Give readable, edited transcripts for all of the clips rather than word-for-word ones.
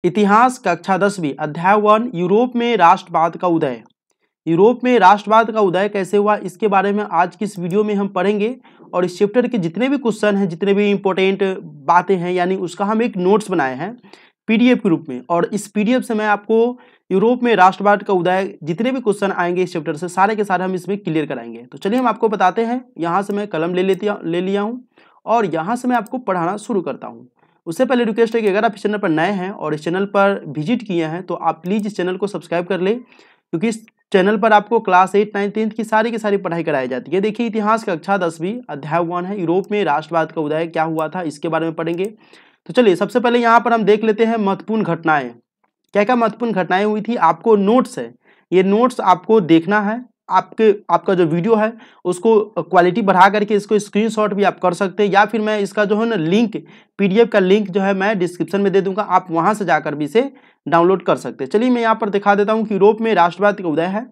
इतिहास कक्षा 10वीं अध्याय 1 यूरोप में राष्ट्रवाद का उदय। यूरोप में राष्ट्रवाद का उदय कैसे हुआ, इसके बारे में आज की इस वीडियो में हम पढ़ेंगे। और इस चैप्टर के जितने भी क्वेश्चन हैं, जितने भी इंपॉर्टेंट बातें हैं, यानी उसका हम एक नोट्स बनाए हैं पीडीएफ के रूप में। और इस पीडीएफ से मैं आपको यूरोप में राष्ट्रवाद का उदय जितने भी क्वेश्चन आएंगे इस चैप्टर से, सारे के सारे हम इसमें क्लियर कराएंगे। तो चलिए हम आपको बताते हैं। यहाँ से मैं कलम ले लिया हूँ और यहाँ से मैं आपको पढ़ाना शुरू करता हूँ। उससे पहले रिक्वेस्ट है कि अगर आप इस चैनल पर नए हैं और इस चैनल पर विजिट किए हैं तो आप प्लीज़ इस चैनल को सब्सक्राइब कर लें, क्योंकि इस चैनल पर आपको क्लास 8, 9, 10 की सारी पढ़ाई कराई जाती है। देखिए, इतिहास कक्षा 10वीं अध्याय 1 है यूरोप में राष्ट्रवाद का उदय क्या हुआ था, इसके बारे में पढ़ेंगे। तो चलिए सबसे पहले यहाँ पर हम देख लेते हैं महत्वपूर्ण घटनाएं। क्या क्या महत्वपूर्ण घटनाएं हुई थी। आपको नोट्स है, ये नोट्स आपको देखना है। आपका जो वीडियो है उसको क्वालिटी बढ़ा करके इसको स्क्रीनशॉट भी आप कर सकते हैं, या फिर मैं इसका जो है ना लिंक, पीडीएफ का लिंक जो है मैं डिस्क्रिप्शन में दे दूंगा, आप वहां से जाकर भी इसे डाउनलोड कर सकते हैं। चलिए मैं यहाँ पर दिखा देता हूँ कि यूरोप में राष्ट्रवाद का उदय है।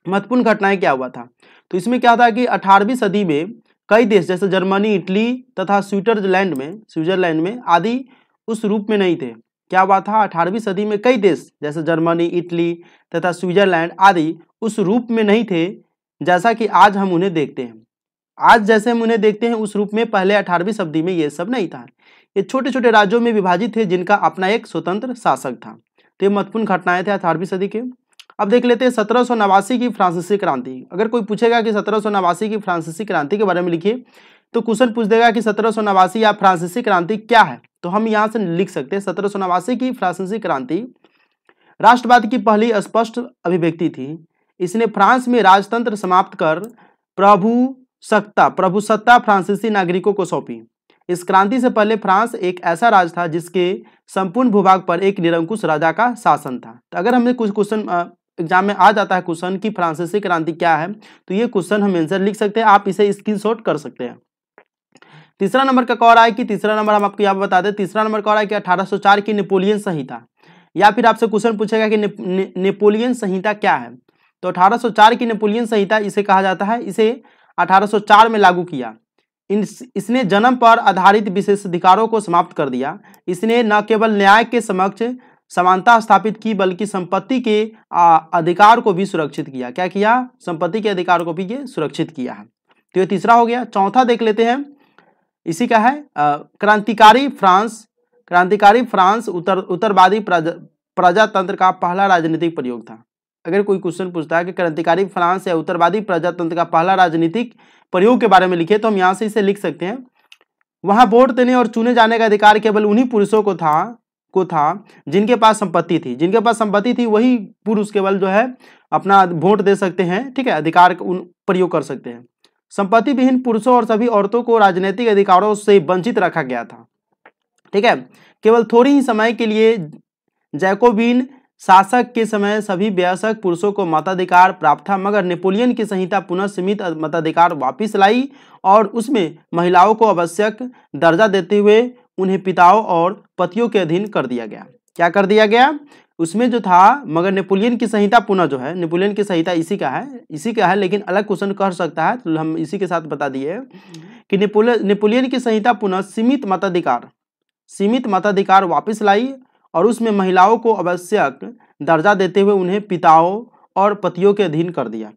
महत्वपूर्ण घटनाएं क्या हुआ था, तो इसमें क्या था कि 18वीं सदी में कई देश जैसे जर्मनी, इटली तथा स्विट्जरलैंड में आदि उस रूप में नहीं थे। क्या हुआ था, 18वीं सदी में कई देश जैसे जर्मनी, इटली तथा स्विट्जरलैंड आदि उस रूप में नहीं थे जैसा कि आज हम उन्हें देखते हैं। आज जैसे हम उन्हें देखते हैं उस रूप में पहले 18वीं सदी में ये सब नहीं था। ये छोटे छोटे राज्यों में विभाजित थे जिनका अपना एक स्वतंत्र शासक था। तो ये महत्वपूर्ण घटनाएं थे 18वीं सदी के। अब देख लेते हैं 1789 की फ्रांसीसी क्रांति। अगर कोई पूछेगा कि 1789 की फ्रांसीसी क्रांति के बारे में लिखिए, तो क्वेश्चन पूछ देगा कि 1789 या फ्रांसीसी क्रांति क्या है। तो हम यहाँ से लिख सकते हैं 1789 की फ्रांसीसी क्रांति राष्ट्रवाद की पहली स्पष्ट अभिव्यक्ति थी। इसने फ्रांस में राजतंत्र समाप्त कर प्रभुसत्ता फ्रांसीसी नागरिकों को सौंपी। इस क्रांति से पहले फ्रांस एक ऐसा राज्य था जिसके संपूर्ण भूभाग पर एक निरंकुश राजा का शासन था। तो अगर हमें कुछ क्वेश्चन एग्जाम में आ जाता है क्वेश्चन की फ्रांसीसी क्रांति क्या है, तो ये क्वेश्चन हम आंसर लिख सकते हैं, आप इसे स्क्रीनशॉट कर सकते हैं। तीसरा नंबर का कौर आए कि तीसरा नंबर हम आपको यहाँ पर बता दें। तीसरा नंबर कौर आए कि 1804 की नेपोलियन संहिता, या फिर आपसे क्वेश्चन पूछेगा कि नेपोलियन संहिता क्या है, तो 1804 की नेपोलियन संहिता इसे कहा जाता है। इसे 1804 में लागू किया। इसने जन्म पर आधारित विशेषाधिकारों को समाप्त कर दिया। इसने न केवल न्याय के समक्ष समानता स्थापित की बल्कि संपत्ति के अधिकार को भी सुरक्षित किया। क्या किया, संपत्ति के अधिकार को भी ये सुरक्षित किया है। तो ये तीसरा हो गया। चौथा देख लेते हैं, इसी का है क्रांतिकारी फ्रांस उत्तरवादी प्रजातंत्र का पहला राजनीतिक प्रयोग था। अगर कोई क्वेश्चन पूछता है कि क्रांतिकारी फ्रांस या उत्तरवादी प्रजातंत्र का पहला राजनीतिक प्रयोग के बारे में लिखे, तो हम यहाँ से इसे लिख सकते हैं। वहां वोट देने और चुने जाने का अधिकार केवल उन्हीं पुरुषों को था जिनके पास संपत्ति थी वही पुरुष केवल जो है अपना वोट दे सकते हैं। ठीक है, अधिकार प्रयोग कर सकते हैं। संपत्ति विहीन पुरुषों और सभी औरतों को राजनीतिक अधिकारों से वंचित रखा गया था। ठीक है, केवल थोड़ी ही समय के लिए जैकोबिन शासक के समय सभी वयस्क पुरुषों को मताधिकार प्राप्त था, मगर नेपोलियन की संहिता पुनः सीमित मताधिकार वापस लाई और उसमें महिलाओं को आवश्यक दर्जा देते हुए उन्हें पिताओं और पतियों के अधीन कर दिया गया। क्या कर दिया गया उसमें जो था, मगर नेपोलियन की संहिता पुनः जो है, नेपोलियन की संहिता इसी का है, लेकिन अलग क्वेश्चन कर सकता है, तो हम इसी के साथ बता दिए कि नेपोलियन की संहिता पुनः सीमित मताधिकार वापस लाई और उसमें महिलाओं को आवश्यक दर्जा देते हुए उन्हें पिताओं और पतियों के अधीन कर दिया।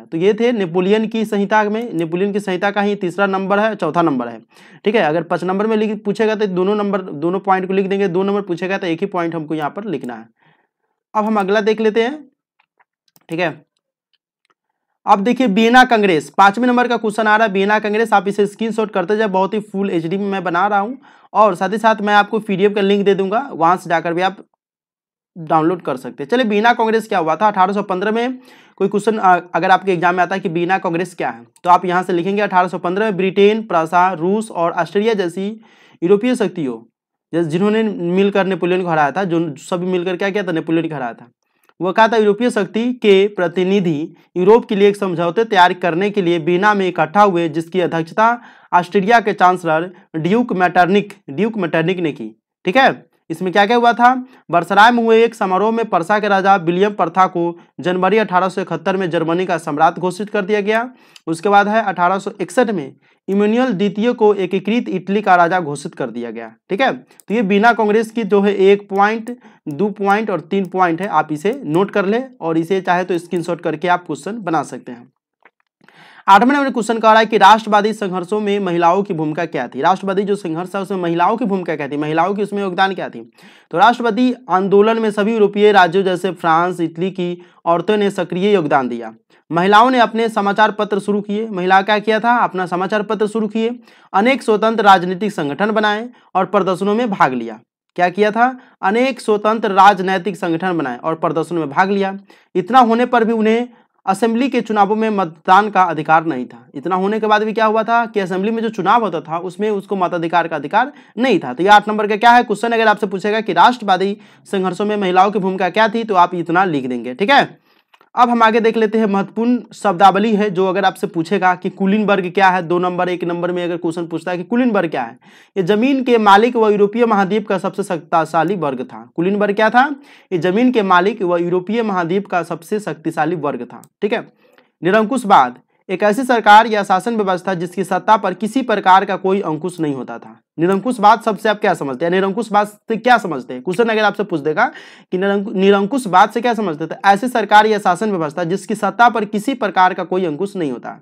तो ये थे नेपोलियन की संहिता में। नेपोलियन की संहिता का ही तीसरा नंबर है, चौथा नंबर है। ठीक है, अगर 5 नंबर में पूछेगा तो दोनों पॉइंट को लिख देंगे, 2 नंबर पूछेगा तो एक ही पॉइंट हमको यहाँ पर लिखना है। अब हम अगला देख लेते हैं। ठीक है, अब देखिए वियना कांग्रेस, 5वें नंबर का क्वेश्चन आ रहा है वियना कांग्रेस। आप इसे स्क्रीनशॉट करते जाए, बहुत ही फुल एचडी में मैं बना रहा हूं और साथ ही साथ मैं आपको पीडीएफ का लिंक दे दूंगा, वहां से जाकर भी आप डाउनलोड कर सकते हैं। चलिए वियना कांग्रेस क्या हुआ था 1815 में। कोई क्वेश्चन अगर आपके एग्जाम में आता है कि वियना कांग्रेस क्या है, तो आप यहां से लिखेंगे 1815 में ब्रिटेन, प्रसा, रूस और ऑस्ट्रेलिया जैसी यूरोपीय शक्तियों जिन्होंने मिलकर नेपोलियन को हराया था, जो सभी मिलकर क्या किया था, नेपोलियन को हराया था। वह कहा था यूरोपीय शक्ति के प्रतिनिधि यूरोप के लिए एक समझौते तैयार करने के लिए वियना में इकट्ठा हुए, जिसकी अध्यक्षता ऑस्ट्रिया के चांसलर ड्यूक मेटरनिक ने की। ठीक है, इसमें क्या क्या हुआ था? वर्सराय में हुए एक समारोह में पर्सा के राजा विलियम प्रथा को जनवरी 1871 में जर्मनी का सम्राट घोषित कर दिया गया। उसके बाद है 1861 में इमैनुअल द्वितीय को एकीकृत इटली का राजा घोषित कर दिया गया। ठीक है, तो ये बिना कांग्रेस की जो है 1 पॉइंट, 2 पॉइंट और 3 पॉइंट है, आप इसे नोट कर ले और इसे चाहे तो स्क्रीनशॉट करके आप क्वेश्चन बना सकते हैं। 8वें नंबर क्वेश्चन कह रहा है कि राष्ट्रवादी संघर्षों में महिलाओं की भूमिका क्या थी? राष्ट्रवादी जो संघर्ष है उसमें महिलाओं की भूमिका क्या थी? महिलाओं की उसमें योगदान क्या थी? तो राष्ट्रवादी आंदोलन में सभी यूरोपीय राज्यों जैसे फ्रांस, इटली की औरतों ने सक्रिय योगदान दिया। महिलाओं ने अपने समाचार पत्र शुरू किए। महिला क्या किया था? अपना समाचार पत्र शुरू किए। अनेक स्वतंत्र राजनीतिक संगठन बनाए और प्रदर्शनों में भाग लिया। क्या किया था? अनेक स्वतंत्र राजनैतिक संगठन बनाए और प्रदर्शनों में भाग लिया। इतना होने पर भी उन्हें असेंबली के चुनावों में मतदान का अधिकार नहीं था। इतना होने के बाद भी क्या हुआ था कि असेंबली में जो चुनाव होता था उसमें उसको मताधिकार का अधिकार नहीं था। तो ये 8 नंबर का क्या है क्वेश्चन। अगर आपसे पूछेगा कि राष्ट्रवादी संघर्षों में महिलाओं की भूमिका क्या थी, तो आप इतना लिख देंगे। ठीक है, अब हम आगे देख लेते हैं। महत्वपूर्ण शब्दावली है जो अगर आपसे पूछेगा कि कुलीन वर्ग क्या है, 2 नंबर 1 नंबर में अगर क्वेश्चन पूछता है कि कुलीन वर्ग क्या है, ये जमीन के मालिक व यूरोपीय महाद्वीप का सबसे शक्तिशाली वर्ग था। कुलीन वर्ग क्या था? ये जमीन के मालिक व यूरोपीय महाद्वीप का सबसे शक्तिशाली वर्ग था। ठीक है। निरंकुशवाद एक ऐसी सरकार या शासन व्यवस्था जिसकी सत्ता पर किसी प्रकार का कोई अंकुश नहीं होता था। निरंकुशवाद शब्द से आप क्या समझते हैं? निरंकुशवाद से क्या समझते हैं? क्वेश्चन अगर आपसे पूछ देगा कि निरंकुशवाद से क्या समझते हैं, तो ऐसी सरकार या शासन व्यवस्था जिसकी सत्ता पर किसी प्रकार का कोई अंकुश नहीं होता।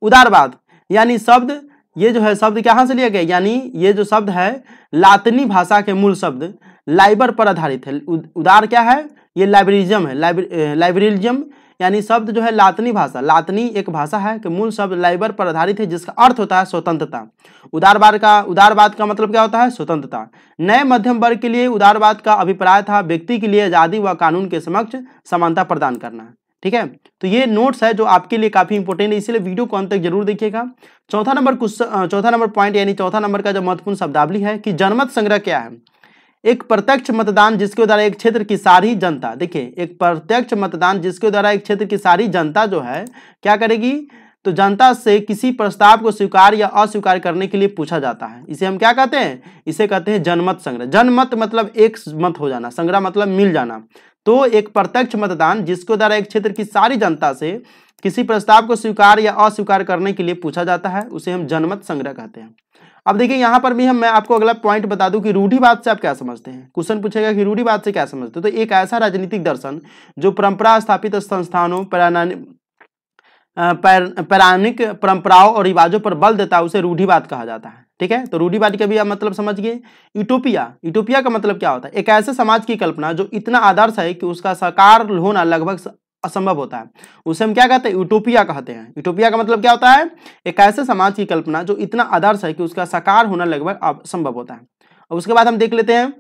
उदारवाद यानी शब्द, ये जो है शब्द कहाँ से लिया गया, यानी ये जो शब्द है लातिनी भाषा के मूल शब्द लाइबर पर आधारित है। उदार क्या है? ये लाइब्रेरिज्म है। लाइब्रेरिज्म यानी शब्द जो है लातिनी भाषा, लातिनी एक भाषा है कि मूल शब्द लाइबर पर आधारित है जिसका अर्थ होता है स्वतंत्रता। उदारवाद का मतलब क्या होता है? स्वतंत्रता। नए मध्यम वर्ग के लिए उदारवाद का अभिप्राय था व्यक्ति के लिए आजादी व कानून के समक्ष समानता प्रदान करना। ठीक है, तो ये नोट्स है जो आपके लिए काफी इंपॉर्टेंट है, इसलिए वीडियो को अंत तक जरूर देखिएगा। चौथा नंबर पॉइंट यानी चौथा नंबर का जो महत्वपूर्ण शब्दावली है कि जनमत संग्रह क्या है? एक प्रत्यक्ष मतदान जिसके द्वारा एक क्षेत्र की सारी जनता, देखिए एक प्रत्यक्ष मतदान जिसके द्वारा एक क्षेत्र की सारी जनता जो है क्या करेगी, तो जनता से किसी प्रस्ताव को स्वीकार या अस्वीकार करने के लिए पूछा जाता है। इसे हम क्या कहते हैं? इसे कहते हैं जनमत संग्रह। जनमत मतलब एक मत हो जाना, संग्रह मतलब मिल जाना। तो एक प्रत्यक्ष मतदान जिसके द्वारा एक क्षेत्र की सारी जनता से किसी प्रस्ताव को स्वीकार या अस्वीकार करने के लिए पूछा जाता है, उसे हम जनमत संग्रह कहते हैं। अब देखिए यहाँ पर भी मैं आपको अगला पॉइंट बता दूं कि रूढ़िवाद से आप क्या समझते हैं। क्वेश्चन पूछेगा कि रूढ़िवाद से क्या समझते हैं, तो एक ऐसा राजनीतिक दर्शन जो परंपरा स्थापित संस्थानों, पौराणिक परंपराओं और रिवाजों पर बल देता है, उसे रूढ़िवाद कहा जाता है। ठीक है, तो रूढ़िवाद का भी आप मतलब समझ गए। यूटोपिया का मतलब क्या होता है? एक ऐसे समाज की कल्पना जो इतना आदर्श है कि उसका साकार होना लगभग असंभव होता है, उसे हम क्या कहते हैं? यूटोपिया कहते हैं। यूटोपिया का मतलब क्या होता है? एक ऐसे समाज की कल्पना जो इतना आदर्श है कि उसका साकार होना लगभग असंभव होता है। और उसके बाद हम देख लेते हैं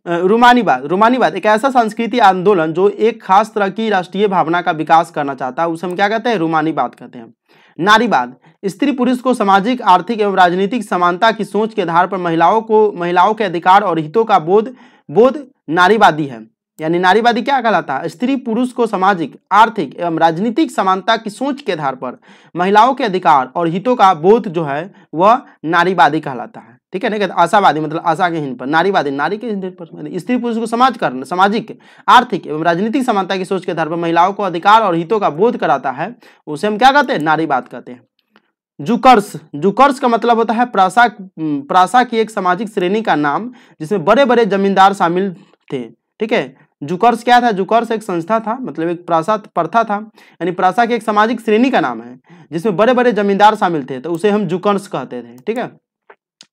रोमानीवाद एक ऐसा सांस्कृतिक आंदोलन जो एक खास तरह की राष्ट्रीय भावना का विकास करना चाहता है, उसे हम क्या कहते हैं? रोमानीवाद कहते हैं। नारीवाद स्त्री पुरुष को सामाजिक, आर्थिक एवं राजनीतिक समानता की सोच के आधार पर महिलाओं के अधिकार और हितों का बोध नारीवादी है। यानी नारीवादी क्या कहलाता है? स्त्री पुरुष को सामाजिक, आर्थिक एवं राजनीतिक समानता की सोच के आधार पर महिलाओं के अधिकार और हितों का बोध जो है वह नारीवादी कहलाता है। ठीक है, नहीं कहते आशावादी, मतलब आशा के हिंद पर, नारीवादी नारी के हिंद पर, स्त्री पुरुष को सामाजिक, आर्थिक एवं राजनीतिक समानता की सोच के आधार पर महिलाओं को अधिकार और हितों का बोध कराता है, उसे हम क्या कहते हैं? नारीवाद कहते हैं। जुकर्स का मतलब होता है प्रासा की एक सामाजिक श्रेणी का नाम जिसमें बड़े बड़े जमींदार शामिल थे। ठीक है, जुकर्स क्या था? जुकर्स एक संस्था था, मतलब एक प्रथा था, यानी प्रासा की एक सामाजिक श्रेणी का नाम है जिसमें बड़े बड़े जमींदार शामिल थे, तो उसे हम जुकर्स कहते थे। ठीक है,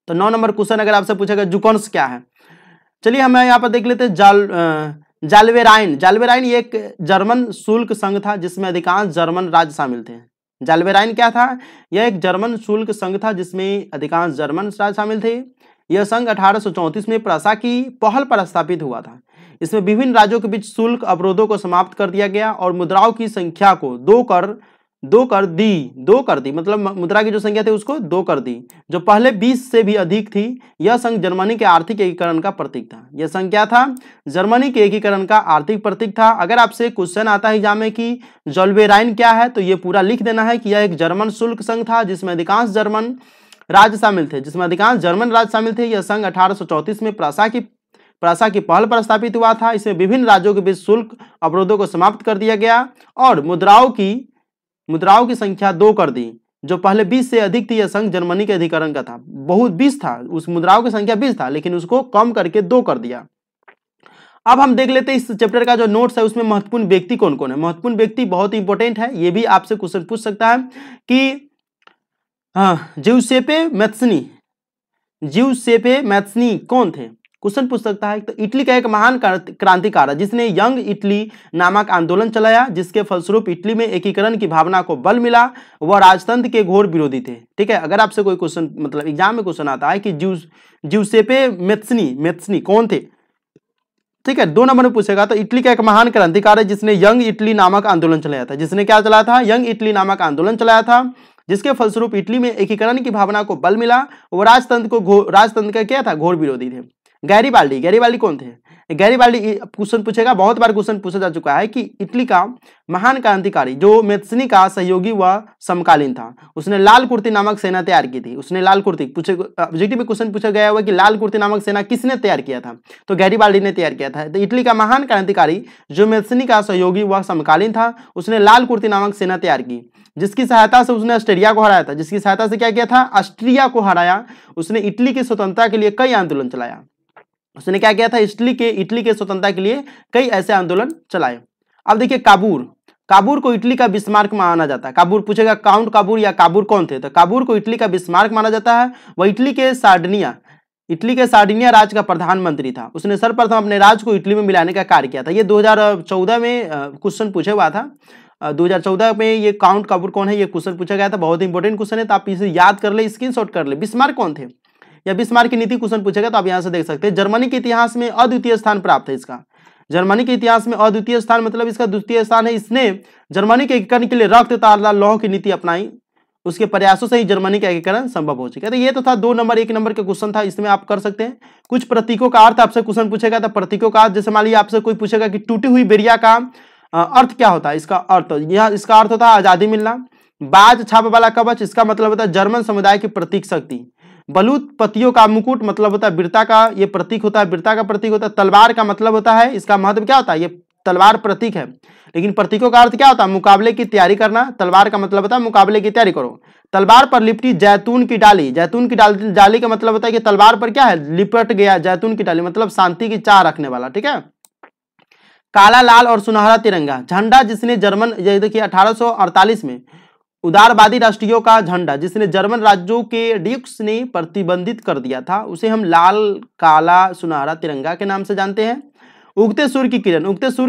तो 9 नंबर क्वेश्चन अगर आपसे पूछेगा जुकर्स क्या है, चलिए हम यहाँ पर देख लेते हैं। जालवेराइन ये एक जर्मन शुल्क संघ था जिसमें अधिकांश जर्मन राज्य शामिल थे। जालवेराइन क्या था? यह एक जर्मन शुल्क संघ था जिसमें अधिकांश जर्मन राज्य शामिल थे। यह संघ 1834 में प्रासा की पहल पर स्थापित हुआ था। इसमें विभिन्न राज्यों के बीच शुल्क अवरोधों को समाप्त कर दिया गया और मुद्राओं की संख्या को दो कर दी, मतलब मुद्रा की जो संख्या थी उसको 2 कर दी, जो पहले 20 से भी अधिक थी। यह संघ जर्मनी के आर्थिक एकीकरण का प्रतीक था। यह संघ क्या था? जर्मनी के एकीकरण का आर्थिक प्रतीक था। अगर आपसे क्वेश्चन आता है एग्जाम में कि जालवेराइन क्या है, तो ये पूरा लिख देना है कि यह एक जर्मन शुल्क संघ था जिसमें अधिकांश जर्मन राज्य शामिल थे, जिसमें अधिकांश जर्मन राज्य शामिल थे। यह संघ 1834 में प्रासा की पहल पर स्थापित हुआ था। इसमें विभिन्न राज्यों के बीच शुल्क अवरोधों को समाप्त कर दिया गया और मुद्राओं की संख्या 2 कर दी, जो पहले 20 से अधिक थी। यह संघ जर्मनी के अधिकरण का था, बहुत 20 था, उस मुद्राओं की संख्या 20 था, लेकिन उसको कम करके 2 कर दिया। अब हम देख लेते हैं इस चैप्टर का जो नोट्स है उसमें महत्वपूर्ण व्यक्ति कौन कौन है। महत्वपूर्ण व्यक्ति बहुत इंपॉर्टेंट है, ये भी आपसे क्वेश्चन पूछ सकता है कि जिउसेपे मैत्सनी कौन थे, क्वेश्चन पूछ सकता है। तो इटली का एक महान क्रांतिकारी जिसने यंग इटली नामक आंदोलन चलाया, जिसके फलस्वरूप इटली में एकीकरण की भावना को बल मिला। वह राजतंत्र के घोर विरोधी थे। ठीक है, अगर आपसे कोई क्वेश्चन मतलब एग्जाम में क्वेश्चन आता है कि जिउसेपे मैत्सनी कौन थे, ठीक है, 2 नंबर में पूछेगा तो इटली का एक महान क्रांतिकारी जिसने यंग इटली नामक आंदोलन चलाया था। जिसने क्या चलाया था? यंग इटली नामक आंदोलन चलाया था, जिसके फलस्वरूप इटली में एकीकरण की भावना को बल मिला। वो राजतंत्र का क्या था? घोर विरोधी थे। गैरीबाल्डी कौन थे? गैरीबाल्डी क्वेश्चन पूछेगा, बहुत बार क्वेश्चन पूछा जा चुका है कि इटली का महान क्रांतिकारी जो मैत्सनी का सहयोगी व समकालीन था। उसने लाल कुर्ती नामक सेना तैयार की थी। उसने लाल कुर्ती ऑब्जेक्टिव में क्वेश्चन पूछा गया हुआ कि लाल कुर्ती नामक सेना किसने तैयार किया था? तो गैरीबाल्डी ने तैयार किया था। तो इटली का महान क्रांतिकारी जो मैत्सनी का सहयोगी व समकालीन था, उसने लाल कुर्ती नामक सेना तैयार की, जिसकी सहायता से उसने ऑस्ट्रिया को हराया था। जिसकी सहायता से क्या किया था? ऑस्ट्रिया को हराया। उसने इटली की स्वतंत्रता के लिए कई आंदोलन चलाया। उसने क्या किया था? इटली के स्वतंत्रता के लिए कई ऐसे आंदोलन चलाए। अब देखिए काबूर को इटली का बिस्मार्क माना जाता है। काबूर पूछेगा काउंट काबूर या काबूर कौन थे? तो काबूर को इटली का बिस्मार्क माना जाता है। वह इटली के सार्डिनिया राज्य का प्रधानमंत्री था। उसने सर्वप्रथम अपने राज्य को इटली में मिलाने का कार्य किया था। ये 2014 में क्वेश्चन पूछा हुआ था। 2014 में ये काउंट काबूर कौन है, ये क्वेश्चन पूछा गया था। बहुत इंपॉर्टेंट क्वेश्चन है, तो आप इसे याद कर ले, स्क्रीनशॉट कर ले। बिस्मार्क कौन थे या बिस्मार्क की नीति क्वेश्चन पूछेगा तो आप यहां से देख सकते हैं। जर्मनी के इतिहास में अद्वितीय स्थान प्राप्त है इसका। जर्मनी के इतिहास में अद्वितीय स्थान मतलब इसका द्वितीय स्थान है। इसने जर्मनी के एकीकरण के लिए रक्त ताला लौह की नीति अपनाई। उसके प्रयासों से ही जर्मनी का एकीकरण संभव हो चुका है। तो ये तो था 2 नंबर 1 नंबर के क्वेश्चन था, इसमें आप कर सकते हैं। कुछ प्रतीकों का अर्थ आपसे क्वेश्चन पूछेगा, तो प्रतीकों का अर्थ जैसे मान लीजिए आपसे कोई पूछेगा कि टूटी हुई बेरिया का अर्थ क्या होता है, इसका अर्थ इसका अर्थ होता है आजादी मिलना। बाज छाप वाला कवच, इसका मतलब होता है जर्मन समुदाय की प्रतीक शक्ति। बलूत पतियों का मुकुट मतलब होता है वीरता का, ये प्रतीक होता है, वीरता का प्रतीक होता है। तलवार का मतलब होता है, इसका महत्व क्या होता है? ये तलवार प्रतीक है। लेकिन प्रतीकों का अर्थ क्या होता है? मुकाबले की तैयारी करना। तलवार का मतलब होता है मुकाबले की तैयारी करो। तलवार पर लिपटी जैतून की डाली का मतलब होता है कि तलवार पर क्या है? लिपट गया जैतून की डाली, मतलब शांति की चाह रखने वाला। ठीक है। काला लाल और सुनहरा तिरंगा झंडा, जिसने जर्मन, ये देखिए 1848 में उदारवादी राष्ट्रीयों का झंडा जिसने जर्मन राज्यों के ड्यूक्स ने प्रतिबंधित कर दिया था, उसे हम लाल काला सुनहरा तिरंगा के नाम से जानते हैं। उगते सूर्य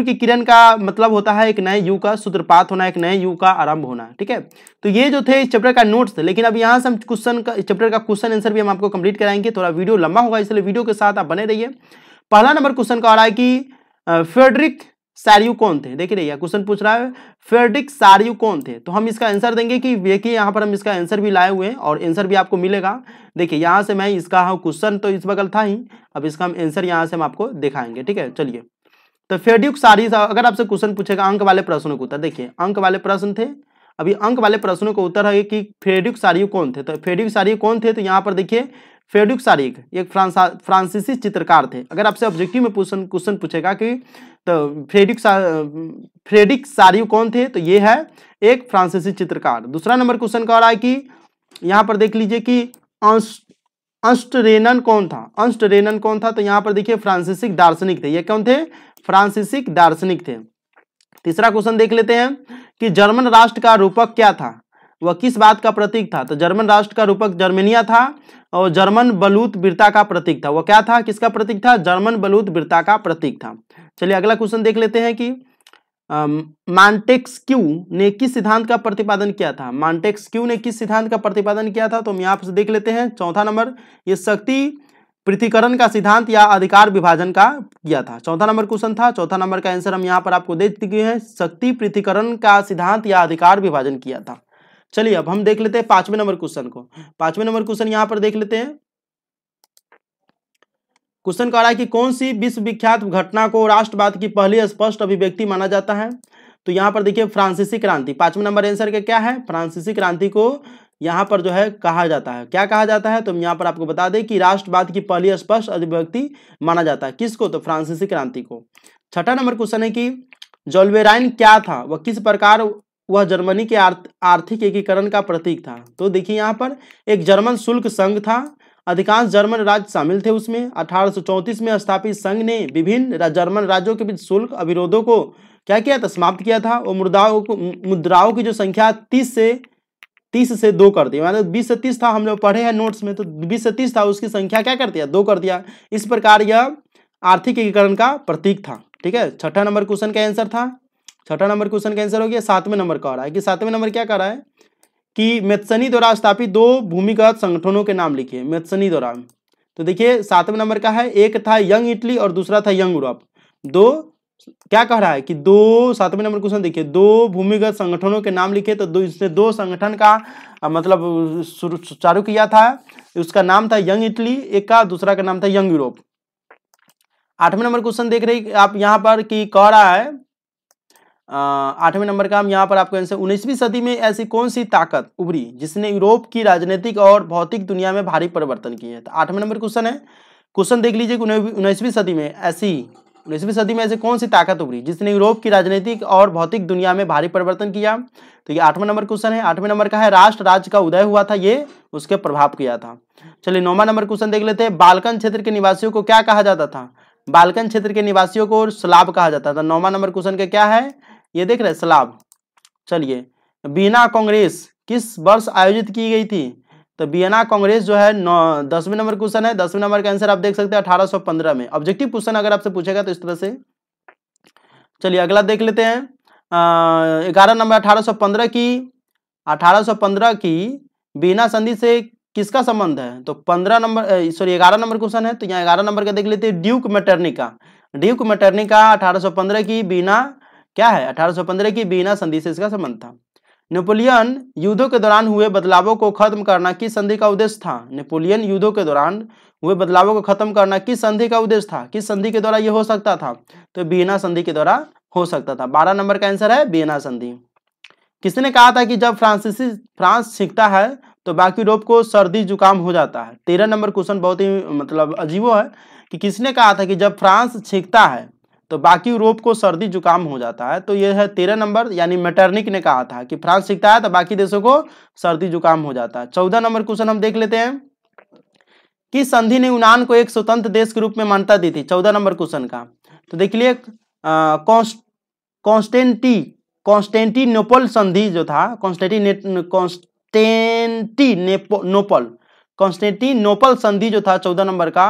की किरण का मतलब होता है एक नए युग का सूत्रपात होना, एक नए युग का आरंभ होना। ठीक है, तो ये जो थे इस चैप्टर का नोट्स थे। लेकिन अब यहाँ से हम चैप्टर का क्वेश्चन आंसर भी हम आपको कंप्लीट कराएंगे। थोड़ा वीडियो लंबा होगा, इसलिए वीडियो के साथ आप बने रहिए। पहला नंबर क्वेश्चन का आ रहा है कि फ्रेडरिक सारियू कौन थे? देखिए रहिए, क्वेश्चन पूछ रहा है फ्रेडरिक सारियू कौन थे, तो हम इसका आंसर देंगे कि देखिए यहाँ पर हम इसका आंसर भी लाए हुए हैं और आंसर भी आपको मिलेगा। देखिए यहाँ से मैं इसका क्वेश्चन तो इस बगल था ही, अब इसका हम आंसर यहाँ से हम आपको दिखाएंगे। ठीक है, चलिए। तो फ्रेडरिक सारियू, अगर आपसे क्वेश्चन पूछेगा अंक वाले प्रश्नों को उत्तर, देखिए अंक वाले प्रश्न थे, अभी अंक वाले प्रश्नों को उत्तर है कि फ्रेडरिक सारियू कौन थे। तो फ्रेडरिक सारियू कौन थे, तो यहाँ पर देखिए फ्रेडरिक सारियू एक फ्रांसीसी चित्रकार थे। अगर आपसे ऑब्जेक्टिव में क्वेश्चन पूछेगा कि तो फ्रेडरिक सारियू कौन थे, तो ये है एक फ्रांसीसी चित्रकार। दूसरा नंबर क्वेश्चन का आ रहा है कि यहाँ पर देख लीजिए कि अर्नस्ट रेनन कौन था, तो यहाँ पर देखिए फ्रांसीसी दार्शनिक थे। ये कौन थे? फ्रांसीसी दार्शनिक थे। तीसरा क्वेश्चन देख लेते हैं कि जर्मन राष्ट्र का रूपक क्या था, वह किस बात का प्रतीक था। तो जर्मन राष्ट्र का रूपक जर्मेनिया था और जर्मन बलूत वीरता का प्रतीक था। वह क्या था, किसका प्रतीक था? जर्मन बलूत वीरता का प्रतीक था। चलिए अगला क्वेश्चन देख लेते हैं कि मॉन्टेस्क्यू ने किस सिद्धांत का प्रतिपादन किया था। मॉन्टेस्क्यू ने किस सिद्धांत का प्रतिपादन किया था, तो हम यहाँ पर देख लेते हैं। चौथा नंबर, ये शक्ति पृथक्करण का सिद्धांत या अधिकार विभाजन का किया था। चौथा नंबर क्वेश्चन था। चौथा नंबर का आंसर हम यहाँ पर आपको दे दिए हैं, शक्ति पृथक्करण का सिद्धांत या अधिकार विभाजन किया था। चलिए अब हम देख लेते हैं 5वें नंबर क्वेश्चन को। 5वें नंबर क्वेश्चन यहाँ पर देख लेते हैं। क्वेश्चन कह रहा है कि कौन सी विश्व विख्यात घटना को राष्ट्रवाद की पहली स्पष्ट अभिव्यक्ति माना जाता है। तो यहाँ पर देखिए फ्रांसीसी क्रांति। 5वें नंबर आंसर क्या है? फ्रांसीसी क्रांति को यहाँ पर जो है कहा जाता है। क्या कहा जाता है तो हम यहाँ पर आपको बता दें कि राष्ट्रवाद की पहली स्पष्ट अभिव्यक्ति माना जाता है। किसको? तो फ्रांसीसी क्रांति को। छठा नंबर क्वेश्चन है कि जोल्बेराइन क्या था, वह किस प्रकार वह जर्मनी के आर्थिक एकीकरण का प्रतीक था। तो देखिए यहाँ पर एक जर्मन शुल्क संघ था, अधिकांश जर्मन राज्य शामिल थे उसमें। 1834 में स्थापित संघ ने विभिन्न जर्मन राज्यों के बीच शुल्क अविरोधों को क्या किया था? समाप्त किया था। और मुद्राओं की जो संख्या 30 से 2 कर दिया, मतलब 20 से 30 था, हम लोग पढ़े हैं नोट्स में, तो 20 से 30 था, उसकी संख्या क्या कर दिया? 2 कर दिया। इस प्रकार यह आर्थिक एकीकरण का प्रतीक था। ठीक है, छठा नंबर क्वेश्चन का आंसर था। छठा नंबर क्वेश्चन का आंसर हो गया। 7वें नंबर कह रहा है कि 7वें नंबर क्या कह रहा है कि मेत्सनी द्वारा स्थापित 2 भूमिगत संगठनों के नाम लिखिए। मेत्सनी द्वारा, तो देखिए 7वें नंबर का है, एक था यंग इटली और दूसरा था यंग यूरोप। क्या कह रहा है कि 7वें नंबर क्वेश्चन देखिए, 2 भूमिगत संगठनों के नाम लिखे। तो इसने 2 संगठन का मतलब चालू किया था। उसका नाम था यंग इटली एक का, दूसरा का नाम था यंग यूरोप। 8वें नंबर क्वेश्चन देख रहे आप यहाँ पर कि कह रहा है 8वें नंबर का हम यहाँ पर आपको आंसर, 19वीं सदी में ऐसी कौन सी ताकत उभरी जिसने यूरोप की राजनीतिक और भौतिक दुनिया में भारी परिवर्तन किए। तो 8वें नंबर क्वेश्चन है, क्वेश्चन देख लीजिए, 19वीं सदी में ऐसी कौन सी ताकत उभरी जिसने यूरोप की राजनीतिक और भौतिक दुनिया में भारी परिवर्तन किया। तो ये 8वां नंबर क्वेश्चन है। 8वें नंबर का है राष्ट्र राज्य का उदय हुआ था, ये उसके प्रभाव किया था। चलिए 9वां नंबर क्वेश्चन देख लेते हैं, बाल्कन क्षेत्र के निवासियों को क्या कहा जाता था। बाल्कन क्षेत्र के निवासियों को स्लाव कहा जाता था। 9वां नंबर क्वेश्चन का क्या है, ये देख रहे स्लाव। चलिए वियना कांग्रेस किस वर्ष आयोजित की गई थी। तो वियना कांग्रेस जो है 10वें नंबर क्वेश्चन है। 10वें नंबर का आंसर आप देख सकते हैं 1815 में। ऑब्जेक्टिव क्वेश्चन अगर आपसे पूछेगा तो इस तरह से। चलिए अगला देख लेते हैं 11 नंबर 1815 की वियना संधि से किसका संबंध है। तो 11 नंबर क्वेश्चन है, तो यहाँ 11 नंबर का देख लेते हैं, ड्यूक मैटरनिका 1815 की वियना क्या है, 1815 की वियना संधि से इसका संबंध था। नेपोलियन युद्धों के दौरान हुए बदलावों को खत्म करना किस संधि का उद्देश्य था। नेपोलियन युद्धों के दौरान हुए बदलावों को खत्म करना किस संधि का उद्देश्य था, किस संधि के द्वारा यह हो सकता था। तो वियना संधि के द्वारा हो सकता था। 12 नंबर का आंसर है वियना संधि। किसने कहा था कि जब फ्रांस सीखता है तो बाकी यूरोप को सर्दी जुकाम हो जाता है। 13 नंबर क्वेश्चन बहुत ही मतलब अजीबो है कि किसने कहा था कि जब फ्रांस छींकता है तो बाकी यूरोप को सर्दी जुकाम हो जाता है। तो यह है 13 नंबर, यानी मेटरनिक ने कहा था कि फ्रांस सीखता है तो बाकी देशों को सर्दी जुकाम हो जाता है। 14 नंबर क्वेश्चन हम देख लेते हैं, किस संधि ने यूनान को एक स्वतंत्र देश के रूप में मान्यता दी थी। 14 नंबर क्वेश्चन का तो देख लिए कॉन्स्टेंटिनोपल संधि जो था, कॉन्स्टेंटिनोपल संधि जो था 14 नंबर का,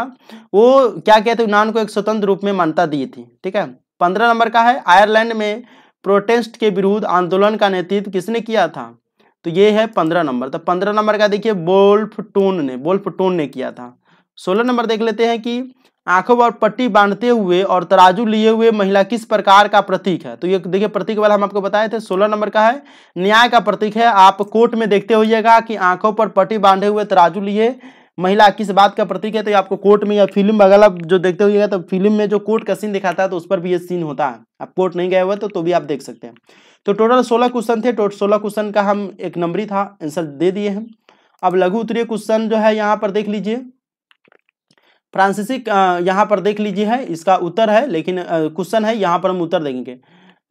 वो क्या कहते हैं, यूनान को एक स्वतंत्र रूप में मान्यता दी थी। ठीक है। 15 नंबर का है, आयरलैंड में प्रोटेस्ट के विरुद्ध आंदोलन का नेतृत्व किसने किया था। तो ये है 15 नंबर। तो 15 नंबर का देखिए वोल्फ टोन ने किया था। 16 नंबर देख लेते हैं कि आंखों पर पट्टी बांधते हुए और तराजू लिए हुए महिला किस प्रकार का प्रतीक है। तो ये देखिए प्रतीक वाला हम आपको बताए थे। 16 नंबर का है न्याय का प्रतीक है। आप कोर्ट में देखते होइएगा कि आंखों पर पट्टी बांधे हुए तराजू लिए महिला किस बात का प्रतीक है। तो आपको कोर्ट में या फिल्म वगैरह जो देखते होइएगा तो फिल्म में जो कोर्ट का सीन दिखाता है तो उस पर भी ये सीन होता है। आप कोर्ट नहीं गए हुए तो भी आप देख सकते हैं। तो टोटल 16 क्वेश्चन थे। टोटल 16 क्वेश्चन का हम एक नंबरी था आंसर दे दिए हैं। अब लघु उत्तरीय क्वेश्चन जो है यहाँ पर देख लीजिए, फ्रांसीसी यहाँ पर देख लीजिए है, इसका उत्तर है, लेकिन क्वेश्चन है यहाँ पर हम उत्तर देंगे।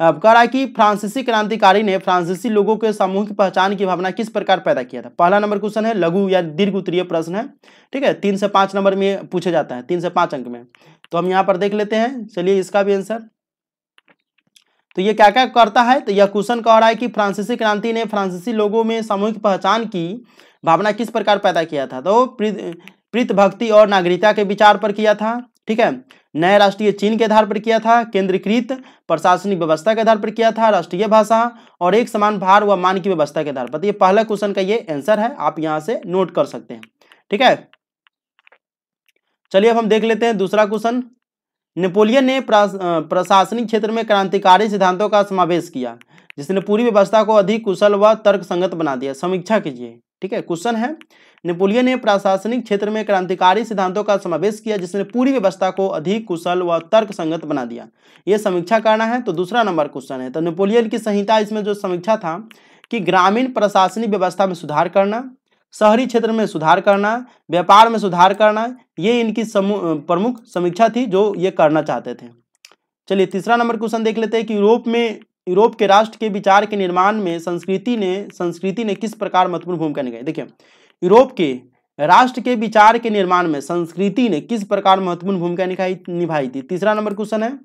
अब कह रहा है कि फ्रांसीसी क्रांतिकारी ने फ्रांसीसी लोगों के समूह की पहचान की भावना किस प्रकार पैदा किया था। पहला नंबर क्वेश्चन है, लघु या दीर्घ उत्तरीय प्रश्न है। ठीक है, 3 से 5 नंबर में पूछे जाता है, 3 से 5 अंक में। तो हम यहाँ पर देख लेते हैं। चलिए इसका भी आंसर, तो ये क्या क्या करता है। तो यह क्वेश्चन कह रहा है कि फ्रांसीसी क्रांति ने फ्रांसीसी लोगों में सामूहिक पहचान की भावना किस प्रकार पैदा किया था। तो प्रीत भक्ति और नागरिकता के विचार पर किया था। ठीक है, नए राष्ट्रीय चिन्ह के आधार पर किया था, केंद्रीकृत प्रशासनिक व्यवस्था के आधार पर किया था, राष्ट्रीय भाषा और एक समान भार व मान की व्यवस्था के आधार पर। ये पहला क्वेश्चन का ये आंसर है, आप यहां से नोट कर सकते हैं। ठीक है, चलिए अब हम देख लेते हैं दूसरा क्वेश्चन। नेपोलियन ने प्रशासनिक क्षेत्र में क्रांतिकारी सिद्धांतों का समावेश किया जिसने पूरी व्यवस्था को अधिक कुशल व तर्कसंगत बना दिया। समीक्षा कीजिए। ठीक है, क्वेश्चन है नेपोलियन ने प्रशासनिक क्षेत्र में क्रांतिकारी सिद्धांतों का समावेश किया जिसने पूरी व्यवस्था को अधिक कुशल व तर्कसंगत बना दिया। ये समीक्षा करना है। तो दूसरा नंबर क्वेश्चन है, तो नेपोलियन की संहिता, इसमें जो समीक्षा था कि ग्रामीण प्रशासनिक व्यवस्था में सुधार करना, शहरी क्षेत्र में सुधार करना, व्यापार में सुधार करना, ये इनकी प्रमुख समीक्षा थी जो ये करना चाहते थे। चलिए तीसरा नंबर क्वेश्चन देख लेते हैं कि यूरोप के राष्ट्र के विचार के निर्माण में संस्कृति ने किस प्रकार महत्वपूर्ण भूमिका निभाई। देखिए यूरोप के राष्ट्र के विचार के निर्माण में संस्कृति ने किस प्रकार महत्वपूर्ण भूमिका निभाई थी। तीसरा नंबर क्वेश्चन है,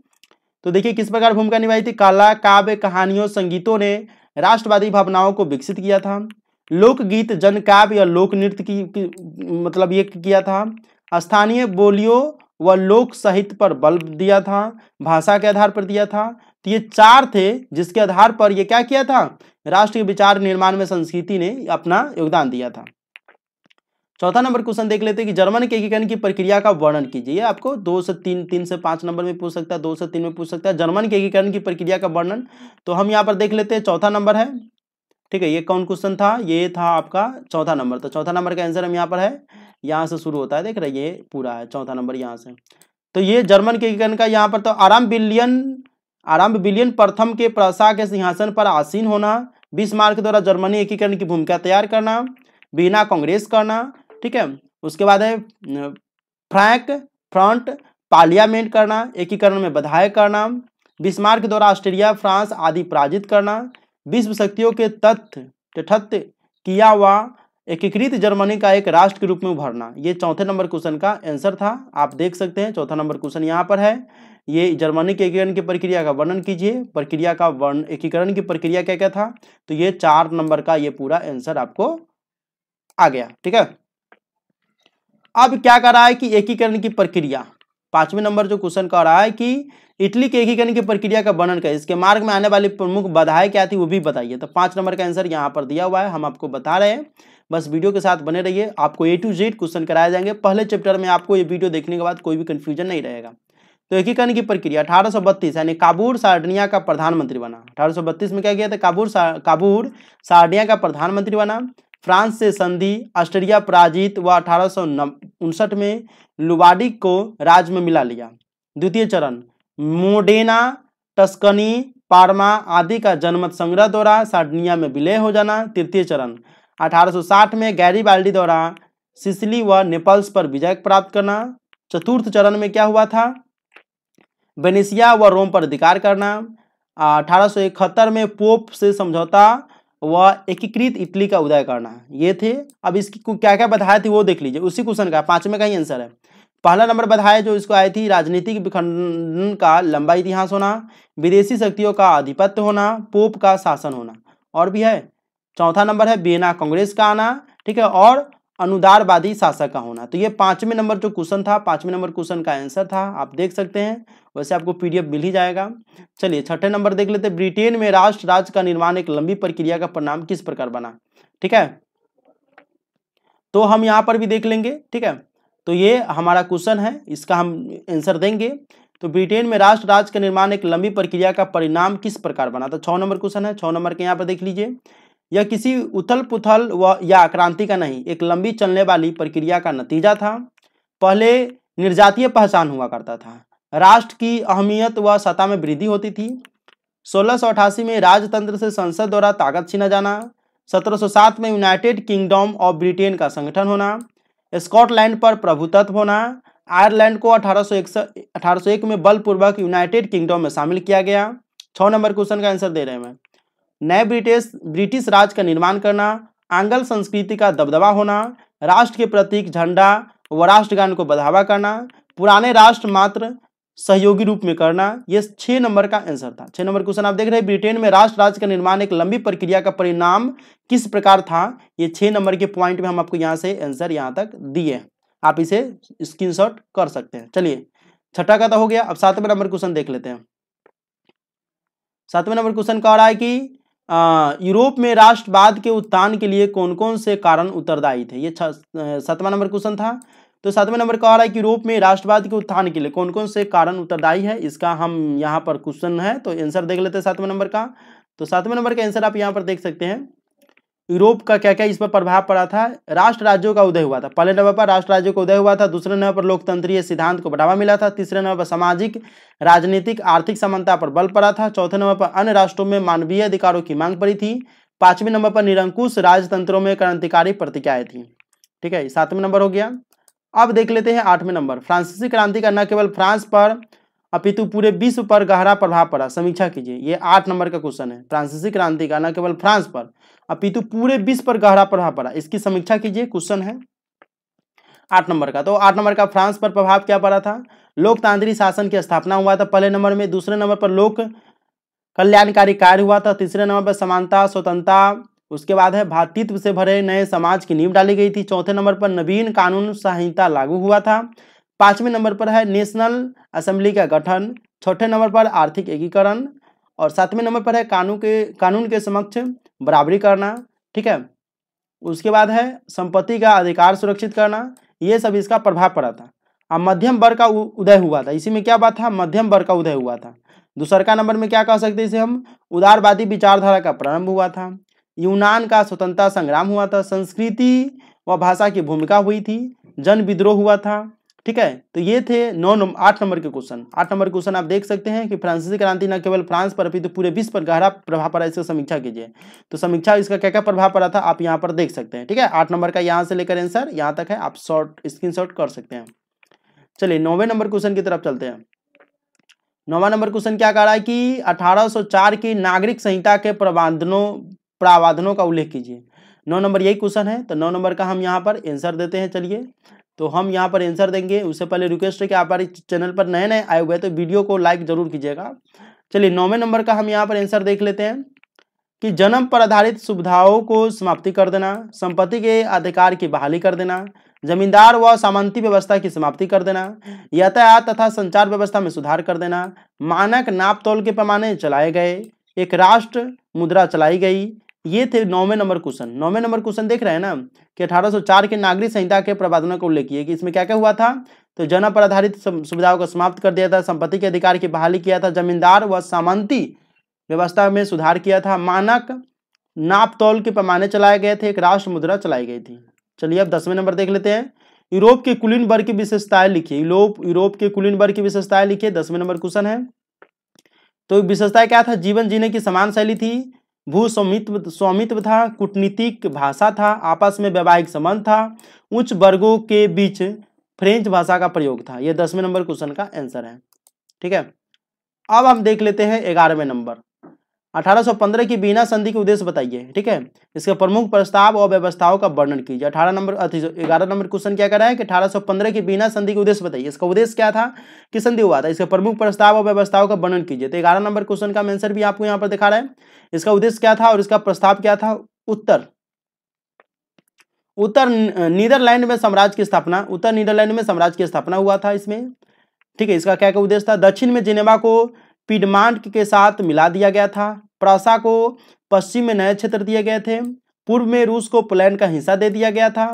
तो देखिए किस प्रकार भूमिका निभाई थी। कला, काव्य, कहानियों, संगीतों ने राष्ट्रवादी भावनाओं को विकसित किया था। लोकगीत, जनकाव्य या लोक नृत्य की मतलब ये किया था। स्थानीय बोलियों व लोक साहित्य पर बल दिया था, भाषा के आधार पर दिया था। तो ये चार थे जिसके आधार पर ये क्या किया था, राष्ट्र के विचार निर्माण में संस्कृति ने अपना योगदान दिया था। चौथा नंबर क्वेश्चन देख लेते हैं कि जर्मन के एकीकरण की प्रक्रिया का वर्णन कीजिए। आपको 2 से 3 से 5 नंबर में पूछ सकता है, 2 से 3 में पूछ सकता है। जर्मन के एकीकरण की प्रक्रिया का वर्णन, तो हम यहाँ पर देख लेते हैं चौथा नंबर है। ठीक है, ये कौन क्वेश्चन था, ये था आपका चौथा नंबर। तो चौथा नंबर का आंसर हम यहाँ पर है, यहाँ से शुरू होता है, देख रहे ये पूरा है चौथा नंबर यहाँ से। तो ये जर्मन के एकीकरण का यहाँ पर तो आरंभ विलियम प्रथम के प्रशा के सिंहासन पर आसीन होना, बिस्मार्क द्वारा जर्मनी एकीकरण की भूमिका तैयार करना, वियना कांग्रेस करना। ठीक है, उसके बाद है फ्रंट पार्लियामेंट करना, एकीकरण में बधाई करना, बिस्मार्क द्वारा ऑस्ट्रिया, फ्रांस आदि पराजित करना, विश्व शक्तियों के तथ्य किया व एकीकृत जर्मनी का एक राष्ट्र के रूप में उभरना। ये चौथे नंबर क्वेश्चन का आंसर था, आप देख सकते हैं चौथा नंबर क्वेश्चन यहाँ पर है। ये जर्मनी के एकीकरण की प्रक्रिया का वर्णन कीजिए, प्रक्रिया का एकीकरण की प्रक्रिया क्या क्या था, तो ये 4 नंबर का ये पूरा आंसर आपको आ गया। ठीक है, अब क्या कर रहा है कि एकीकरण की प्रक्रिया, 5वें नंबर जो क्वेश्चन कर रहा है कि इटली के एकीकरण की प्रक्रिया का वर्णन करें, इसके मार्ग में आने वाली प्रमुख बाधाएं क्या थी वो भी बताइए। तो 5 नंबर का आंसर यहाँ पर दिया हुआ है, हम आपको बता रहे हैं, बस वीडियो के साथ बने रहिए, आपको A to Z क्वेश्चन कराए जाएंगे। पहले चैप्टर में आपको ये वीडियो देखने के बाद कोई भी कंफ्यूजन नहीं रहेगा। तो एकीकरण की प्रक्रिया 1832 यानी काबूल सार्डिनिया का प्रधानमंत्री बना। 1832 में क्या किया था, काबूल सार्डिनिया का प्रधानमंत्री बना। फ्रांस से संधि, ऑस्ट्रिया पराजित व 1859 में लुबाडिक को राज्य में मिला लिया। द्वितीय चरण मोडेना, टस्कनी, पार्मा आदि का जनमत संग्रह द्वारा सार्डिनिया में विलय हो जाना। तृतीय चरण 1860 में गैरीबाल्डी द्वारा सिसिली व नेपल्स पर विजय प्राप्त करना। चतुर्थ चरण में क्या हुआ था, वेनेशिया व रोम पर अधिकार करना। 1871 में पोप से समझौता व एकीकृत इटली का उदय करना। ये थे। अब इसकी क्या क्या बधाई थी वो देख लीजिए, उसी क्वेश्चन का 5वें का ही आंसर है। पहला नंबर बधाई जो इसको आई थी, राजनीतिक विखंडन का लंबा इतिहास होना, विदेशी शक्तियों का आधिपत्य होना, पोप का शासन होना, और भी है। चौथा नंबर है वियना कांग्रेस का आना, ठीक है, और अनुदारवादी शासक का होना। तो ये 5वें नंबर जो क्वेश्चन था, 5वें नंबर क्वेश्चन का आंसर था, आप देख सकते हैं। वैसे आपको PDF मिल ही जाएगा। चलिए 6ठे नंबर देख लेते हैं, ब्रिटेन में राष्ट्र राज्य का निर्माण एक लंबी प्रक्रिया का परिणाम किस प्रकार बना। ठीक है, तो हम यहाँ पर भी देख लेंगे। ठीक है, तो ये हमारा क्वेश्चन है, इसका हम आंसर देंगे। तो ब्रिटेन में राष्ट्र राज्य का निर्माण एक लंबी प्रक्रिया का परिणाम किस प्रकार बना। तो 6 नंबर क्वेश्चन है, 6 नंबर के यहाँ पर देख लीजिए। यह किसी उथल पुथल व या क्रांति का नहीं, एक लंबी चलने वाली प्रक्रिया का नतीजा था। पहले निर्जातीय पहचान हुआ करता था, राष्ट्र की अहमियत व सत्ता में वृद्धि होती थी। 1688 में राजतंत्र से संसद द्वारा ताकत छीना जाना। 1707 में यूनाइटेड किंगडम ऑफ ब्रिटेन का संगठन होना। स्कॉटलैंड पर प्रभुत्व होना। आयरलैंड को 1801 में बलपूर्वक यूनाइटेड किंगडम में शामिल किया गया। 6 नंबर क्वेश्चन का आंसर दे रहे हैं मैं। नए ब्रिटिश राज का निर्माण करना, आंग्ल संस्कृति का दबदबा होना, राष्ट्र के प्रतीक झंडा व राष्ट्रगान को बढ़ावा करना, पुराने राष्ट्र मात्र सहयोगी रूप में करना। ये 6 नंबर का आंसर था। 6 नंबर क्वेश्चन आप देख रहे हैं, ब्रिटेन में राष्ट्र राज्य का निर्माण एक लंबी प्रक्रिया का परिणाम किस प्रकार था। ये 6 नंबर के पॉइंट में हम आपको यहाँ से आंसर यहाँ तक दिए, आप इसे स्क्रीनशॉट कर सकते हैं। चलिए 6ठा का तो हो गया, अब 7वें नंबर क्वेश्चन देख लेते हैं। 7वें नंबर क्वेश्चन कह रहा है कि यूरोप में राष्ट्रवाद के उत्थान के लिए कौन कौन से कारण उत्तरदायी थे। ये 7वां नंबर क्वेश्चन था। तो 7वें नंबर कह रहा है कि यूरोप में राष्ट्रवाद के उत्थान के लिए कौन कौन से कारण उत्तरदायी है, इसका हम यहाँ पर क्वेश्चन है तो आंसर देख लेते हैं 7वें नंबर का। तो 7वें नंबर का आंसर आप यहाँ पर देख सकते हैं, यूरोप का क्या क्या इस पर प्रभाव पड़ा था। राष्ट्र राज्यों का उदय हुआ था, पहले नंबर पर राष्ट्र राज्यों का उदय हुआ था। दूसरे नंबर पर लोकतंत्रीय सिद्धांत को बढ़ावा मिला था। तीसरे नंबर पर सामाजिक राजनीतिक आर्थिक समानता पर बल पड़ा था। चौथे नंबर पर अन्य राष्ट्रों में मानवीय अधिकारों की मांग पड़ी थी। 5वें नंबर पर निरंकुश राजतंत्रों में क्रांतिकारी प्रतिक्रियाएं थी। ठीक है, 7वें नंबर हो गया। अब देख लेते हैं 8वें नंबर, फ्रांसीसी क्रांति का न केवल फ्रांस पर अपितु पूरे विश्व पर गहरा प्रभाव पड़ा, समीक्षा कीजिए। ये 8 नंबर का क्वेश्चन है, फ्रांसीसी क्रांति का न केवल फ्रांस पर अपितु पूरे विश्व पर गहरा प्रभाव पड़ा, इसकी समीक्षा कीजिए, क्वेश्चन है 8 नंबर का। तो 8 नंबर का फ्रांस पर प्रभाव क्या पड़ा था? लोकतांत्रिक शासन की स्थापना हुआ था पहले नंबर में। दूसरे नंबर पर लोक कल्याणकारी कार्य हुआ था। तीसरे नंबर पर समानता स्वतंत्रता, उसके बाद है भ्रातृत्व से भरे नए समाज की नींव डाली गई थी। चौथे नंबर पर नवीन कानून संहिता लागू हुआ था। 5वें नंबर पर है नेशनल असेंबली का गठन। छठे नंबर पर आर्थिक एकीकरण और 7वें नंबर पर है कानून के समक्ष बराबरी करना। ठीक है, उसके बाद है संपत्ति का अधिकार सुरक्षित करना। ये सब इसका प्रभाव पड़ा था। अब मध्यम वर्ग का उदय हुआ था, इसी में क्या बात था? मध्यम वर्ग का उदय हुआ था। दूसरा नंबर में क्या कह सकते हैं इसे हम? उदारवादी विचारधारा का प्रारंभ हुआ था। यूनान का स्वतंत्रता संग्राम हुआ था। संस्कृति व भाषा की भूमिका हुई थी। जन विद्रोह हुआ था। ठीक है, तो ये थे 8 नंबर के क्वेश्चन। 8 नंबर क्वेश्चन आप देख सकते हैं कि फ्रांसीसी क्रांति न केवल फ्रांस पर अपितु पूरे विश्व पर गहरा प्रभाव पड़ा, इसका समीक्षा कीजिए। तो समीक्षा इसका क्या क्या प्रभाव पड़ा था आप यहाँ पर देख सकते हैं। ठीक है, 8 नंबर का यहाँ से लेकर आंसर यहाँ तक है, आप स्क्रीनशॉट कर सकते हैं। चलिए 9वें नंबर क्वेश्चन की तरफ चलते हैं। 9वां नंबर क्वेश्चन क्या कह रहा है कि 1804 की नागरिक संहिता के प्रावधानों का उल्लेख कीजिए। 9 नंबर यही क्वेश्चन है, तो 9 नंबर का हम यहाँ पर आंसर देते हैं। चलिए, तो हम यहाँ पर आंसर देंगे। उससे पहले रिक्वेस्ट है कि आप हमारे चैनल पर नए नए आए हुए हैं तो वीडियो को लाइक जरूर कीजिएगा। चलिए 9वें नंबर का हम यहाँ पर आंसर देख लेते हैं कि जन्म पर आधारित सुविधाओं को समाप्ति कर देना, संपत्ति के अधिकार की बहाली कर देना, जमींदार व सामंती व्यवस्था की समाप्ति कर देना, यातायात तथा संचार व्यवस्था में सुधार कर देना, मानक नाप तोल के पैमाने चलाए गए, एक राष्ट्र मुद्रा चलाई गई। ये थे 9वें नंबर क्वेश्चन। 9वें नंबर क्वेश्चन देख रहे हैं ना कि 1804 के नागरिक संहिता के प्रावधानों का उल्लेख किया कि इसमें क्या क्या हुआ था? तो जन्म पर आधारित सुविधाओं को समाप्त कर दिया था, संपत्ति के अधिकार की बहाली किया था, जमींदार व सामंती व्यवस्था में सुधार किया था, मानक नाप तोल के पैमाने चलाए गए थे, एक राष्ट्र मुद्रा चलाई गई थी। चलिए अब 10वें नंबर देख लेते हैं। यूरोप के कुलीन वर्ग की विशेषताएं लिखिए। यूरोप के कुलीन वर्ग की विशेषताएं लिखिए, 10वें नंबर क्वेश्चन है। तो विशेषताएं क्या था? जीवन जीने की समान शैली थी, भू स्वामित्व था, कूटनीतिक भाषा था, आपस में वैवाहिक संबंध था, उच्च वर्गों के बीच फ्रेंच भाषा का प्रयोग था। यह 10वें नंबर क्वेश्चन का आंसर है। ठीक है, अब हम देख लेते हैं 11वें नंबर। 1815 की वीना संधि के उद्देश्य बताइए। ठीक है, इसके प्रमुख प्रस्ताव और व्यवस्थाओं का वर्णन कीजिए। 11 नंबर क्वेश्चन क्या कर रहा है कि 1815 की वीना संधि के उद्देश्य बताइए। इसका उद्देश्य क्या था, किस संधि हुआ था, इसके प्रमुख प्रस्ताव और व्यवस्थाओं का वर्णन कीजिए। तो 11 नंबर क्वेश्चन का आंसर भी आपको यहाँ पर दिखा रहा है। इसका उद्देश्य क्या था और इसका प्रस्ताव क्या था? उत्तर नीदरलैंड में साम्राज्य की स्थापना हुआ था इसमें। ठीक है, इसका क्या क्या उद्देश्य था? दक्षिण में जिनेवा को पिडमांट के साथ मिला दिया गया था, प्रासा को पश्चिम में नए क्षेत्र दिए गए थे, पूर्व में रूस को पोलैंड का हिस्सा दे दिया गया था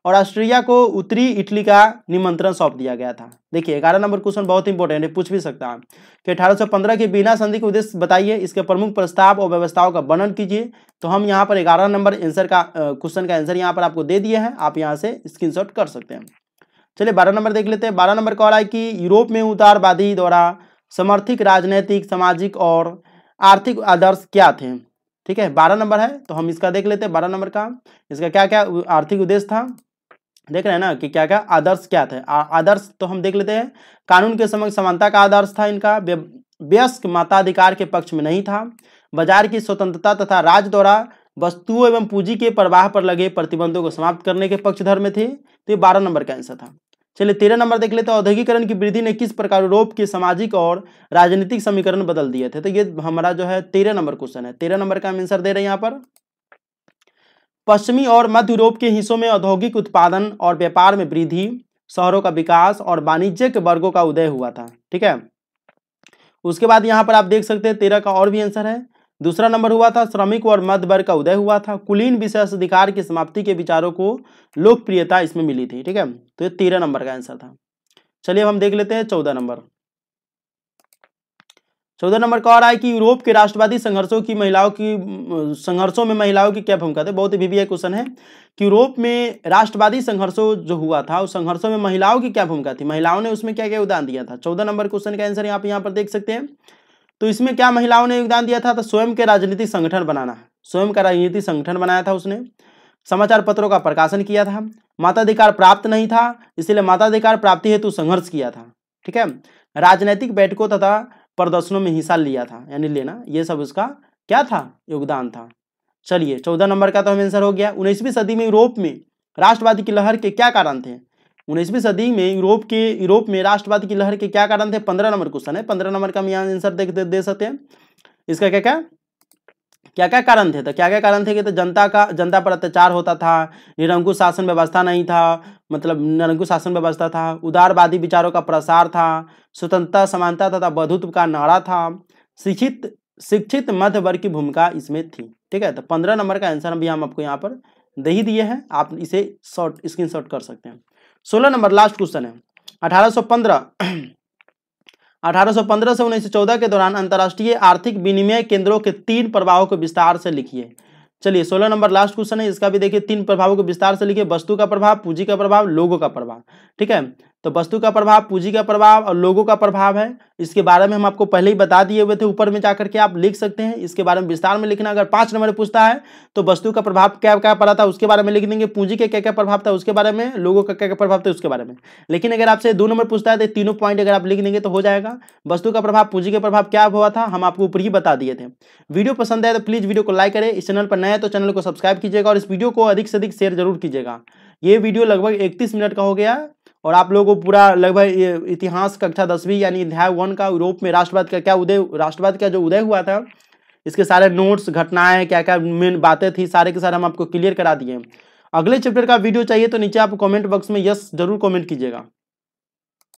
और ऑस्ट्रिया को उत्तरी इटली का निमंत्रण सौंप दिया गया था। देखिए 11 नंबर क्वेश्चन बहुत इंपॉर्टेंट है, पूछ भी सकता है कि 1815 की वीना संधि के उद्देश्य बताइए, इसके प्रमुख प्रस्ताव और व्यवस्थाओं का वर्णन कीजिए। तो हम यहाँ पर 11 नंबर आंसर का क्वेश्चन का आंसर यहाँ पर आपको दे दिए हैं, आप यहाँ से स्क्रीनशॉट कर सकते हैं। चलिए 12 नंबर देख लेते हैं। 12 नंबर कह रहा है कि यूरोप में उदारवादी द्वारा समर्थित राजनीतिक, सामाजिक और आर्थिक आदर्श क्या थे। ठीक है, 12 नंबर है तो हम इसका देख लेते हैं। 12 नंबर का इसका क्या क्या आर्थिक उद्देश्य था, देख रहे हैं ना कि क्या क्या आदर्श क्या थे। आदर्श तो हम देख लेते हैं। कानून के समक्ष समानता का आदर्श था इनका, वयस्क मताधिकार के पक्ष में नहीं था, बाजार की स्वतंत्रता तथा राज्य द्वारा वस्तुओं एवं पूंजी के प्रवाह पर लगे प्रतिबंधों को समाप्त करने के पक्षधर में थे। तो ये 12 नंबर का आंसर था। चलिए 13 नंबर देख लेते हैं। औद्योगिकरण की वृद्धि ने किस प्रकार यूरोप के सामाजिक और राजनीतिक समीकरण बदल दिए थे। तो ये हमारा जो है 13 नंबर क्वेश्चन है। 13 नंबर का हम आंसर दे रहे हैं यहाँ पर। पश्चिमी और मध्य यूरोप के हिस्सों में औद्योगिक उत्पादन और व्यापार में वृद्धि, शहरों का विकास और वाणिज्यिक वर्गों का उदय हुआ था। ठीक है, उसके बाद यहाँ पर आप देख सकते हैं 13 का और भी आंसर है। दूसरा नंबर हुआ था श्रमिक और मध्य वर्ग का उदय हुआ था। कुलीन विशेषाधिकार की समाप्ति के विचारों को लोकप्रियता इसमें मिली थी। ठीक है, तो ये 13 नंबर का आंसर था। चलिए अब हम देख लेते हैं 14 नंबर। 14 नंबर कह रहा है कि यूरोप के राष्ट्रवादी संघर्षों में महिलाओं की क्या भूमिका थी। बहुत ही बीबीए क्वेश्चन है कि यूरोप में राष्ट्रवादी संघर्षों जो हुआ था उस संघर्षों में महिलाओं की क्या भूमिका थी, महिलाओं ने उसमें क्या क्या योगदान दिया था। 14 नंबर क्वेश्चन का आंसर आप यहाँ पर देख सकते हैं। तो इसमें क्या महिलाओं ने योगदान दिया था, तो स्वयं के राजनीतिक संगठन बनाना, स्वयं का राजनीतिक संगठन बनाया था उसने, समाचार पत्रों का प्रकाशन किया था, मताधिकार प्राप्त नहीं था इसलिए मताधिकार प्राप्ति हेतु संघर्ष किया था। ठीक है, राजनीतिक बैठकों तथा प्रदर्शनों में हिस्सा लिया था, यानी लेना, ये सब उसका क्या था, योगदान था। चलिए 14 नंबर का तो हम आंसर हो गया। 19वीं सदी में यूरोप में राष्ट्रवादी की लहर के क्या कारण थे? 19वीं सदी में यूरोप में राष्ट्रवाद की लहर के क्या कारण थे? 15 नंबर क्वेश्चन है, 15 नंबर का हम यहाँ आंसर दे सकते हैं। इसका क्या क्या कारण थे? तो क्या क्या कारण थे कि तो जनता पर अत्याचार होता था, निरंकुश शासन व्यवस्था नहीं था, मतलब निरंकुश शासन व्यवस्था था, उदारवादी विचारों का प्रसार था, स्वतंत्रता, समानता तथा बंधुत्व का नारा था, शिक्षित मध्य वर्ग की भूमिका इसमें थी। ठीक है, तो 15 नंबर का आंसर भी हम आपको यहाँ पर दे ही दिए हैं, आप इसे स्क्रीनशॉट कर सकते हैं। 16 नंबर लास्ट क्वेश्चन है। 1815 से 1914 के दौरान अंतर्राष्ट्रीय आर्थिक विनिमय केंद्रों के 3 प्रभावों को विस्तार से लिखिए। चलिए 16 नंबर लास्ट क्वेश्चन है, इसका भी देखिए 3 प्रभावों को विस्तार से लिखिए। वस्तु का प्रभाव, पूंजी का प्रभाव, लोगों का प्रभाव। ठीक है, तो वस्तु का प्रभाव, पूंजी का प्रभाव और लोगों का प्रभाव है, इसके बारे में हम आपको पहले ही बता दिए हुए थे, ऊपर में जाकर के आप लिख सकते हैं। इसके बारे में विस्तार में लिखना। अगर 5 नंबर पूछता है तो वस्तु का प्रभाव क्या क्या पड़ा था उसके बारे में लिख देंगे, पूंजी के क्या क्या प्रभाव था उसके बारे में, लोगों का क्या क्या प्रभाव था उसके बारे में। लेकिन अगर आपसे 2 नंबर पूछता है तो तीनों पॉइंट अगर आप लिख देंगे तो हो जाएगा। वस्तु का प्रभाव, पूंजी का प्रभाव क्या हुआ था हम आपको ऊपर ही बता दिए थे। वीडियो पसंद आए तो प्लीज वीडियो को लाइक करें, इस चैनल पर नए हैं तो चैनल को सब्सक्राइब कीजिएगा और इस वीडियो को अधिक से अधिक शेयर जरूर कीजिएगा। ये वीडियो लगभग 31 मिनट का हो गया और आप लोगों को पूरा लगभग इतिहास कक्षा 10वीं यानी अध्याय 1 का यूरोप में राष्ट्रवाद का जो उदय हुआ था, इसके सारे नोट्स, घटनाएं, क्या क्या मेन बातें थी, सारे के सारे हम आपको क्लियर करा दिए। अगले चैप्टर का वीडियो चाहिए तो नीचे आप कमेंट बॉक्स में यस जरूर कमेंट कीजिएगा।